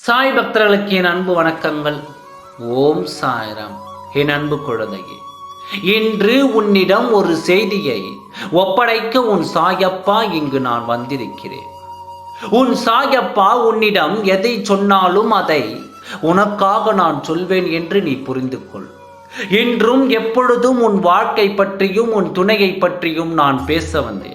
சாய் பக்தர்களுக்கு என் அன்பு வணக்கங்கள். ஓம் சாய்ராம். என் அன்பு குழந்தையே, இன்று உன்னிடம் ஒரு செய்தியை ஒப்படைக்க உன் சாயப்பா இங்கு நான் வந்திருக்கிறேன். உன் சாயப்பா உன்னிடம் எதை சொன்னாலும் அதை உனக்காக நான் சொல்வேன் என்று நீ புரிந்து கொள். இன்றும் எப்பொழுதும் உன் வாழ்க்கை பற்றியும் உன் துணையை பற்றியும் நான் பேச வந்தேன்.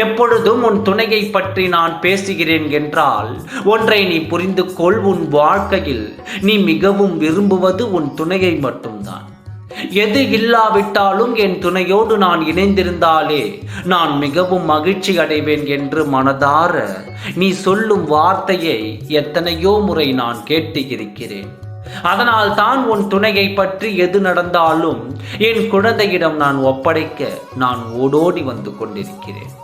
எப்பொழுதும் உன் துணையை பற்றி நான் பேசுகிறேன் என்றால் ஒன்றை நீ புரிந்து கொள். உன் வாழ்க்கையில் நீ மிகவும் விரும்புவது உன் துணையை மட்டும்தான். எது இல்லாவிட்டாலும் என் துணையோடு நான் இணைந்திருந்தாலே நான் மிகவும் மகிழ்ச்சி அடைவேன் என்று மனதார நீ சொல்லும் வார்த்தையை எத்தனையோ முறை நான் கேட்டு இருக்கிறேன். அதனால் தான் உன் துணையை பற்றி எது நடந்தாலும் என் குழந்தையிடம் நான் ஒப்படைக்க நான் ஓடோடி வந்து கொண்டிருக்கிறேன்.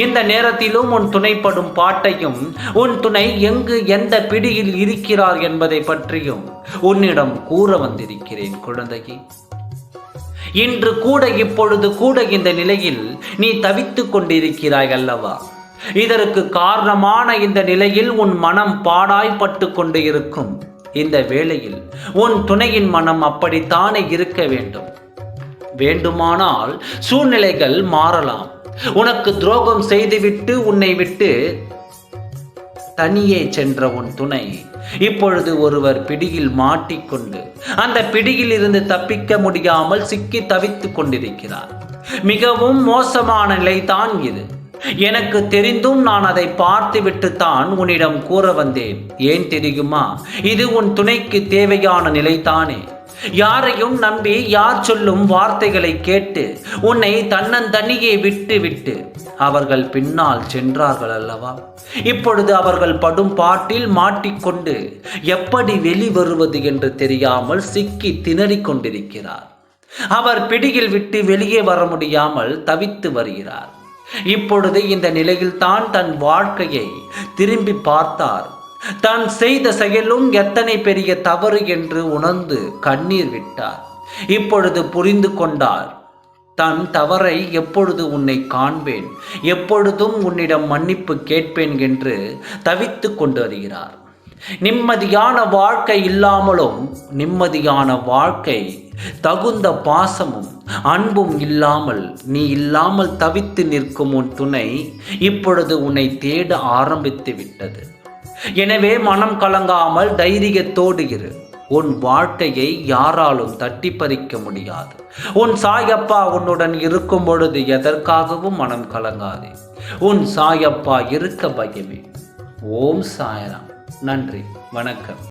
இந்த நேரத்திலும் உன் துணைப்படும் பாட்டையும் உன் துணை எங்கு எந்த பிடியில் இருக்கிறார் என்பதை பற்றியும் உன்னிடம் கூற வந்திருக்கிறேன் குழந்தையே. இன்று கூட இப்பொழுது கூட இந்த நிலையில் நீ தவித்துக் கொண்டிருக்கிறாய் அல்லவா? இதற்கு காரணமான இந்த நிலையில் உன் மனம் பாடாய்பட்டு கொண்டு இருக்கும் இந்த வேளையில் உன் துணையின் மனம் அப்படித்தானே இருக்க வேண்டும். வேண்டுமானால் சூழ்நிலைகள் மாறலாம். உனக்கு துரோகம் செய்துவிட்டு உன்னை விட்டு தனியே சென்ற உன் துணை இப்பொழுது ஒருவர் பிடியில் மாட்டிக்கொண்டு அந்த பிடியில் இருந்து தப்பிக்க முடியாமல் சிக்கி தவித்துக் கொண்டிருக்கிறார். மிகவும் மோசமான நிலைதான் இது. எனக்கு தெரிந்தும் நான் அதை பார்த்துவிட்டு தான் உன்னிடம் கூற வந்தேன். ஏன் தெரியுமா? இது உன் துணைக்கு தேவையான நிலைதானே. யாரையும் நம்பி யார் சொல்லும் வார்த்தைகளை கேட்டு உன்னை தன்னந்தனியே விட்டு விட்டு அவர்கள் பின்னால் சென்றார்கள் அல்லவா? இப்பொழுது அவர்கள் படும் பாட்டில் மாட்டிக்கொண்டு எப்படி வெளிவருவது என்று தெரியாமல் சிக்கி திணறிக் கொண்டிருக்கிறார். அவர் பிடியில் விட்டு வெளியே வர முடியாமல் தவித்து வருகிறார். இப்பொழுது இந்த நிலையில் தான் தன் வாழ்க்கையை திரும்பி பார்த்தார். தான் செய்த செயலும் எத்தனை பெரிய தவறு என்று உணர்ந்து கண்ணீர் விட்டார். இப்பொழுது புரிந்து கொண்டார். தன் தவறை எப்பொழுது உன்னை காண்பேன், எப்பொழுதும் உன்னிடம் மன்னிப்பு கேட்பேன் என்று தவித்து கொண்டு வருகிறார். நிம்மதியான வாழ்க்கை இல்லாமலும் நிம்மதியான வாழ்க்கை தகுந்த பாசமும் அன்பும் இல்லாமல் நீ இல்லாமல் தவித்து நிற்கும் உன் துணை இப்பொழுது உன்னை தேட ஆரம்பித்து விட்டது. எனவே மனம் கலங்காமல் தைரியத்தோடு இரு. உன் வாழ்க்கையை யாராலும் தட்டி பறிக்க முடியாது. உன் சாயப்பா உன்னுடன் இருக்கும் பொழுது எதற்காகவும் மனம் கலங்காதே. உன் சாயப்பா இருக்க பயமே. ஓம் சாய்ராம். நன்றி, வணக்கம்.